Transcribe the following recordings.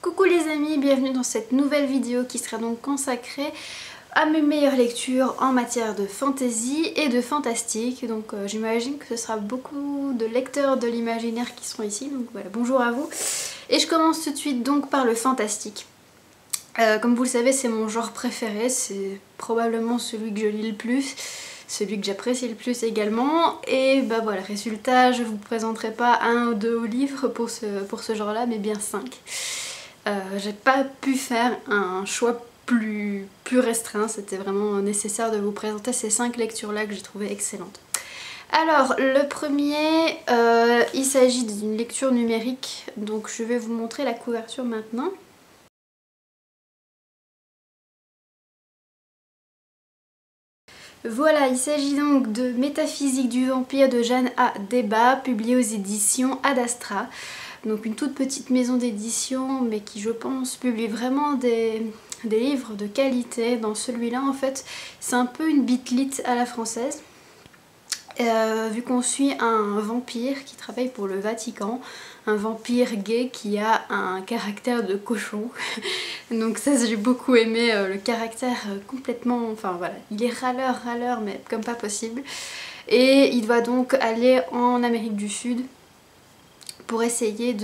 Coucou les amis, bienvenue dans cette nouvelle vidéo qui sera donc consacrée à mes meilleures lectures en matière de fantasy et de fantastique. Donc j'imagine que ce sera beaucoup de lecteurs de l'imaginaire qui seront ici, donc voilà, bonjour à vous. Et je commence tout de suite donc par le fantastique. Comme vous le savez, c'est mon genre préféré, c'est probablement celui que je lis le plus, celui que j'apprécie le plus également. Et bah voilà, résultat, je vous présenterai pas un ou deux livres pour ce genre-là, mais bien 5. J'ai pas pu faire un choix plus restreint, c'était vraiment nécessaire de vous présenter ces 5 lectures-là que j'ai trouvées excellentes. Alors, le premier, il s'agit d'une lecture numérique, donc je vais vous montrer la couverture maintenant. Voilà, il s'agit donc de Métaphysique du vampire de Jeanne A. Débat, publié aux éditions Ad Astra. Donc une toute petite maison d'édition, mais qui je pense publie vraiment des livres de qualité. Dans celui-là en fait, c'est un peu une bitlit à la française. Vu qu'on suit un vampire qui travaille pour le Vatican, un vampire gay qui a un caractère de cochon. Donc ça j'ai beaucoup aimé le caractère complètement, enfin voilà, il est râleur mais comme pas possible. Et il doit donc aller en Amérique du Sud pour essayer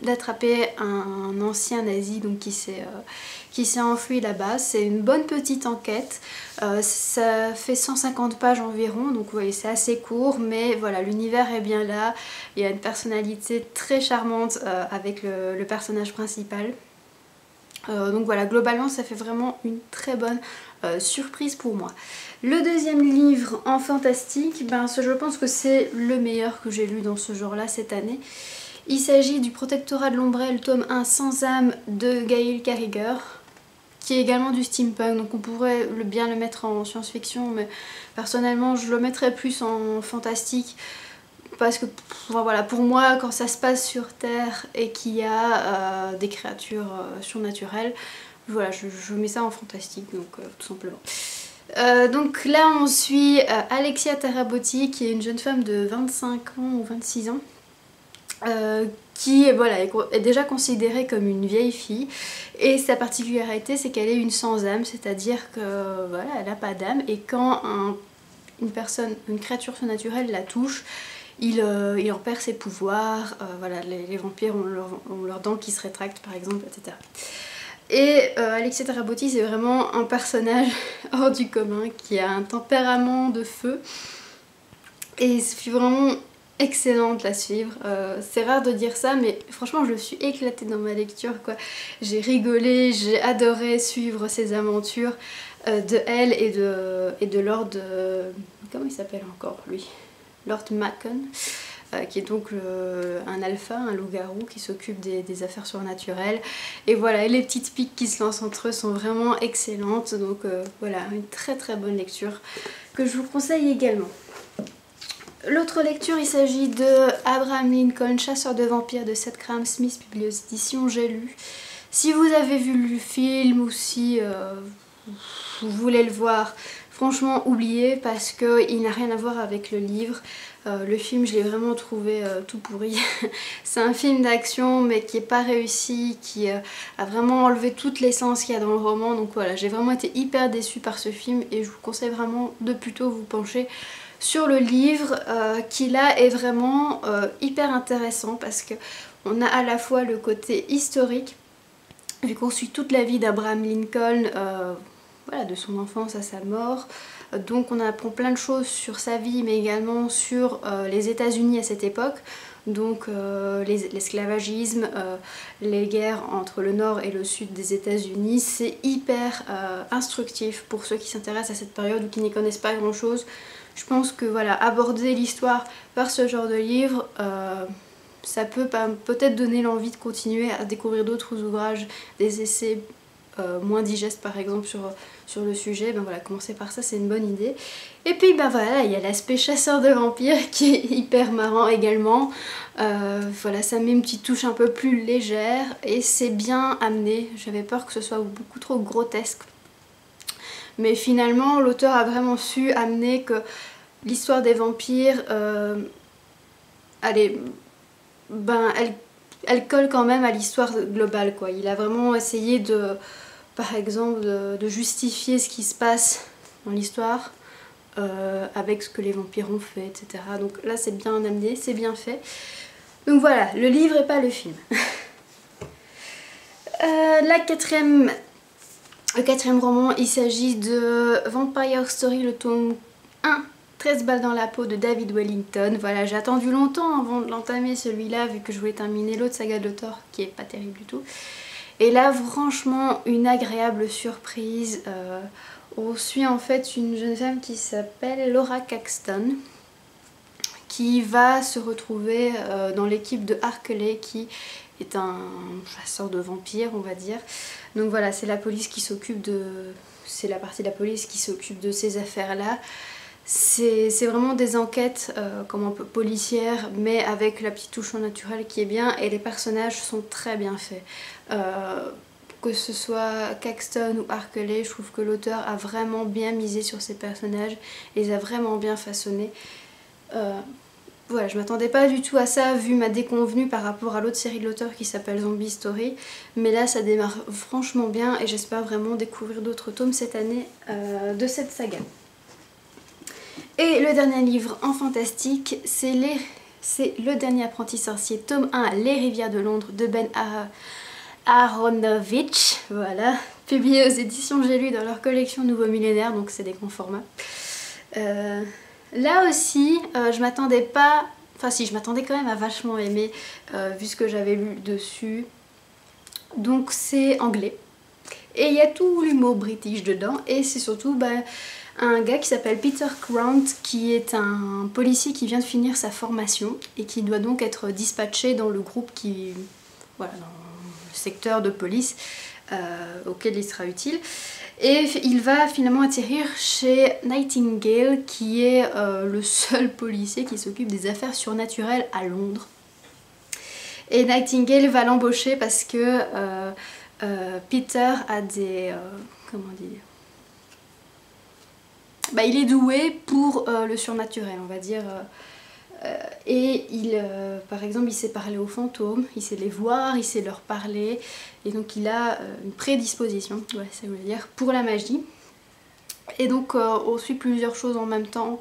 d'attraper un ancien nazi donc qui s'est enfui là-bas. C'est une bonne petite enquête, ça fait 150 pages environ, donc vous voyez c'est assez court, mais voilà, l'univers est bien là, il y a une personnalité très charmante avec le personnage principal. Donc voilà, globalement ça fait vraiment une très bonne surprise pour moi. Le deuxième livre en fantastique, je pense que c'est le meilleur que j'ai lu dans ce genre-là cette année. Il s'agit du Protectorat de l'Ombrelle, tome 1 Sans âme de Gail Carriger, qui est également du steampunk, donc on pourrait bien le mettre en science-fiction, mais personnellement je le mettrais plus en fantastique. Parce que voilà, pour moi, quand ça se passe sur Terre et qu'il y a des créatures surnaturelles, voilà, je mets ça en fantastique, donc tout simplement. Donc là, on suit Alexia Tarabotti, qui est une jeune femme de 25 ans ou 26 ans, qui voilà, est déjà considérée comme une vieille fille. Et sa particularité, c'est qu'elle est une sans-âme, c'est-à-dire que voilà, elle n'a pas d'âme. Et quand une créature surnaturelle la touche, il en perd ses pouvoirs, voilà, les vampires ont leurs dents qui se rétractent par exemple, etc. Et Alexia Tarabotti, c'est vraiment un personnage hors du commun qui a un tempérament de feu et c'est vraiment excellente à suivre. C'est rare de dire ça, mais franchement je me suis éclatée dans ma lecture quoi. J'ai rigolé, j'ai adoré suivre ses aventures de elle et de Lord... comment il s'appelle encore lui? Lord Macon, qui est donc un alpha, un loup-garou qui s'occupe des affaires surnaturelles. Et voilà, et les petites piques qui se lancent entre eux sont vraiment excellentes. Donc voilà, une très très bonne lecture que je vous conseille également. L'autre lecture, il s'agit de Abraham Lincoln, chasseur de vampires de Seth Grahame Smith, publié aux éditions J'ai lu. Si vous avez vu le film ou si vous voulez le voir, franchement oubliez parce qu'il n'a rien à voir avec le livre. Le film je l'ai vraiment trouvé tout pourri. C'est un film d'action mais qui n'est pas réussi, qui a vraiment enlevé toute l'essence qu'il y a dans le roman. Donc voilà, j'ai vraiment été hyper déçue par ce film et je vous conseille vraiment de plutôt vous pencher sur le livre qui là est vraiment hyper intéressant parce qu'on a à la fois le côté historique, vu qu'on suit toute la vie d'Abraham Lincoln, voilà, de son enfance à sa mort. Donc on apprend plein de choses sur sa vie mais également sur les États-Unis à cette époque. Donc l'esclavagisme, les guerres entre le nord et le sud des États-Unis, c'est hyper instructif pour ceux qui s'intéressent à cette période ou qui n'y connaissent pas grand chose. Je pense que voilà, aborder l'histoire par ce genre de livre, ça peut peut-être donner l'envie de continuer à découvrir d'autres ouvrages, des essais moins digestes par exemple sur le sujet. Voilà, commencer par ça c'est une bonne idée. Et puis voilà, il y a l'aspect chasseur de vampires qui est hyper marrant également. Voilà, ça met une petite touche un peu plus légère et c'est bien amené. J'avais peur que ce soit beaucoup trop grotesque. Mais finalement l'auteur a vraiment su amener que l'histoire des vampires, elle elle colle quand même à l'histoire globale, quoi. Il a vraiment essayé de, par exemple, de justifier ce qui se passe dans l'histoire avec ce que les vampires ont fait, etc. Donc là c'est bien amené, c'est bien fait. Donc voilà, le livre et pas le film. Le quatrième roman, il s'agit de Vampire Story, le tome 1, 13 balles dans la peau de David Wellington. Voilà, j'ai attendu longtemps avant de l'entamer celui-là, vu que je voulais terminer l'autre saga de l'auteur, qui est pas terrible du tout. Et là, franchement, une agréable surprise. On suit en fait une jeune femme qui s'appelle Laura Caxton, qui va se retrouver dans l'équipe de Harkeley, qui est un chasseur de vampires, on va dire. Donc voilà, c'est la police qui s'occupe de... c'est la partie de la police qui s'occupe de ces affaires-là. C'est vraiment des enquêtes policières, mais avec la petite touche naturelle qui est bien, et les personnages sont très bien faits. Que ce soit Caxton ou Harkeley, je trouve que l'auteur a vraiment bien misé sur ces personnages, les a vraiment bien façonnés. Voilà, je m'attendais pas du tout à ça vu ma déconvenue par rapport à l'autre série de l'auteur qui s'appelle Zombie Story, mais là ça démarre franchement bien et j'espère vraiment découvrir d'autres tomes cette année de cette saga. Et le dernier livre en fantastique, c'est Le Dernier Apprenti Sorcier, tome 1, Les Rivières de Londres de Ben Aronovitch, voilà, publié aux éditions J'ai lu dans leur collection Nouveau Millénaire, donc c'est des grands formats. Là aussi, je m'attendais pas, enfin si, je m'attendais quand même à vachement aimer, vu ce que j'avais lu dessus. Donc c'est anglais, et il y a tout l'humour british dedans, et c'est surtout un gars qui s'appelle Peter Grant, qui est un policier qui vient de finir sa formation, et qui doit donc être dispatché dans le groupe qui... voilà, dans le secteur de police auquel il sera utile. Et il va finalement atterrir chez Nightingale, qui est le seul policier qui s'occupe des affaires surnaturelles à Londres. Et Nightingale va l'embaucher parce que Peter a des... comment dire, il est doué pour le surnaturel, on va dire. Et par exemple, il sait parler aux fantômes, il sait les voir, il sait leur parler, et donc il a une prédisposition, ouais, ça veut dire, pour la magie. Et donc on suit plusieurs choses en même temps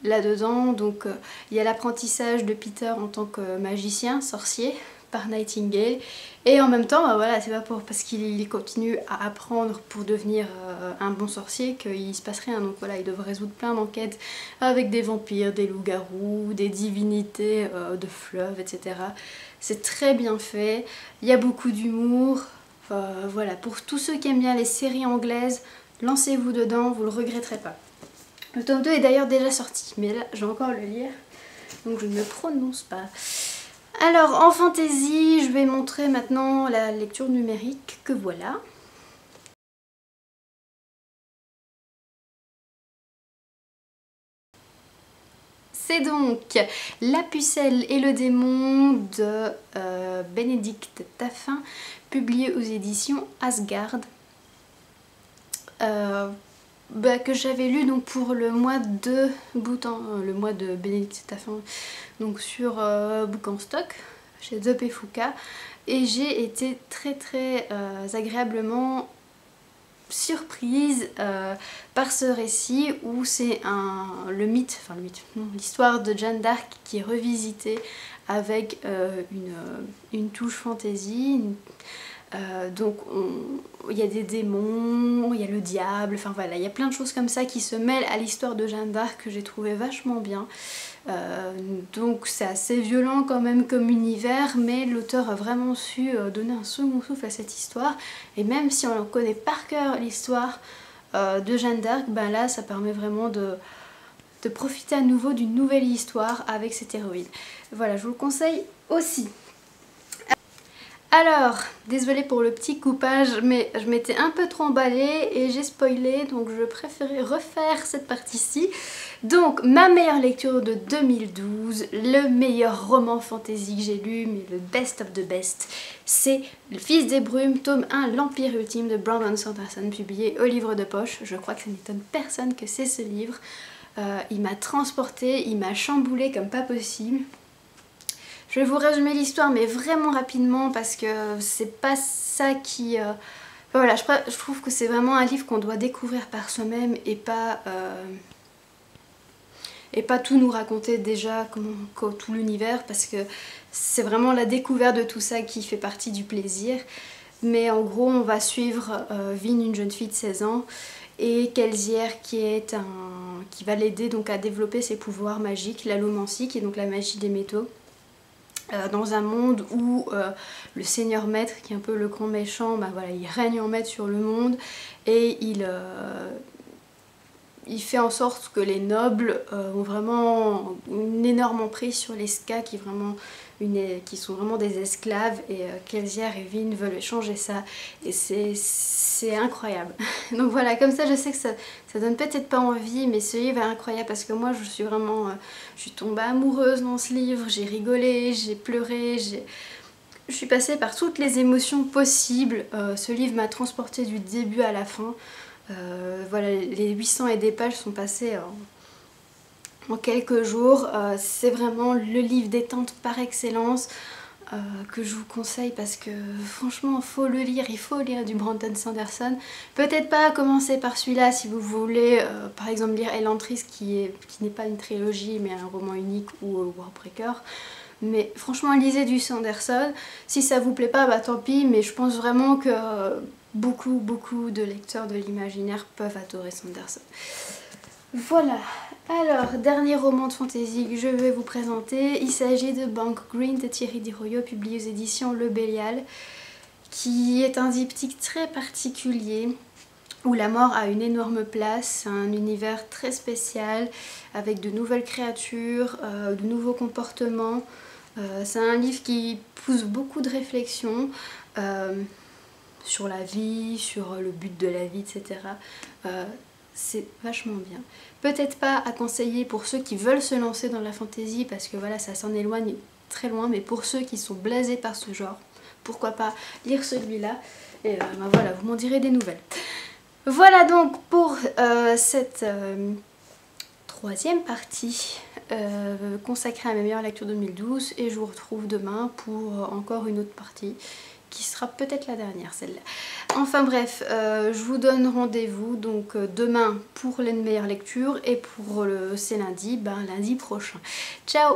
là-dedans. Donc il y a l'apprentissage de Peter en tant que magicien, sorcier, par Nightingale, et en même temps voilà, c'est pas parce qu'il continue à apprendre pour devenir un bon sorcier qu'il se passe rien. Donc voilà, il doit résoudre plein d'enquêtes avec des vampires, des loups-garous, des divinités de fleuves, etc. C'est très bien fait, il y a beaucoup d'humour. Voilà, pour tous ceux qui aiment bien les séries anglaises, lancez-vous dedans, vous le regretterez pas. Le tome 2 est d'ailleurs déjà sorti, mais là je vais encore le lire, donc je ne me prononce pas. Alors en fantaisie, je vais montrer maintenant la lecture numérique que voilà. C'est donc La Pucelle et le démon de Bénédicte Taffin, publié aux éditions Asgard. Que j'avais lu donc pour le mois de le mois de Bénédicte Taffin, donc sur Book en Stock chez The Pefuka, et j'ai été très agréablement surprise par ce récit où c'est l'histoire de Jeanne d'Arc qui est revisitée avec une touche fantasy. Donc il y a des démons, il y a le diable, enfin voilà, il y a plein de choses comme ça qui se mêlent à l'histoire de Jeanne d'Arc que j'ai trouvé vachement bien. Donc c'est assez violent quand même comme univers, mais l'auteur a vraiment su donner un second souffle à cette histoire, et même si on connaît par cœur l'histoire de Jeanne d'Arc, là ça permet vraiment de profiter à nouveau d'une nouvelle histoire avec cette héroïne. Voilà, je vous le conseille aussi. Alors, désolée pour le petit coupage, mais je m'étais un peu trop emballée et j'ai spoilé, donc je préférais refaire cette partie-ci. Donc, ma meilleure lecture de 2012, le meilleur roman fantasy que j'ai lu, mais le best of the best, c'est Le Fils des Brumes, tome 1, L'Empire Ultime de Brandon Sanderson, publié au livre de poche. Je crois que ça n'étonne personne que c'est ce livre. Il m'a transportée, il m'a chamboulée comme pas possible. Je vais vous résumer l'histoire mais vraiment rapidement parce que c'est pas ça qui... Voilà, je trouve que c'est vraiment un livre qu'on doit découvrir par soi-même et pas tout nous raconter déjà comme tout l'univers, parce que c'est vraiment la découverte de tout ça qui fait partie du plaisir. Mais en gros on va suivre Vin, une jeune fille de 16 ans, et Kelsier qui va l'aider donc à développer ses pouvoirs magiques, l'allomancie qui est donc la magie des métaux. Dans un monde où le seigneur maître, qui est un peu le grand méchant, bah voilà, il règne en maître sur le monde et il fait en sorte que les nobles ont vraiment une énorme emprise sur les Ska qui sont vraiment des esclaves, et Kelsier et Vin veulent changer ça et c'est incroyable. Donc voilà, comme ça je sais que ça donne peut-être pas envie, mais ce livre est incroyable parce que moi je suis tombée amoureuse dans ce livre, j'ai rigolé, j'ai pleuré, je suis passée par toutes les émotions possibles. Ce livre m'a transportée du début à la fin. Voilà, les 800 et des pages sont passées en quelques jours. C'est vraiment le livre détente par excellence que je vous conseille parce que franchement faut le lire, il faut lire du Brandon Sanderson. Peut-être pas commencer par celui-là si vous voulez par exemple lire Elantris qui n'est pas une trilogie mais un roman unique, ou Warbreaker. Mais franchement lisez du Sanderson. Si ça vous plaît pas, bah tant pis, mais je pense vraiment que beaucoup de lecteurs de l'imaginaire peuvent adorer Sanderson. Voilà, alors dernier roman de fantasy que je vais vous présenter, il s'agit de Bank Green de Thierry Desroyaux, publié aux éditions Le Bélial, qui est un diptyque très particulier où la mort a une énorme place, un univers très spécial avec de nouvelles créatures, de nouveaux comportements. C'est un livre qui pousse beaucoup de réflexions sur la vie, sur le but de la vie, etc. C'est vachement bien. Peut-être pas à conseiller pour ceux qui veulent se lancer dans la fantasy parce que voilà, ça s'en éloigne très loin, mais pour ceux qui sont blasés par ce genre, pourquoi pas lire celui-là, et ben voilà, vous m'en direz des nouvelles. Voilà donc pour cette troisième partie consacrée à mes meilleures lectures 2012, et je vous retrouve demain pour encore une autre partie qui sera peut-être la dernière, celle-là. Enfin bref, je vous donne rendez-vous donc demain pour les meilleures lectures, et pour c'est lundi, ben lundi prochain. Ciao!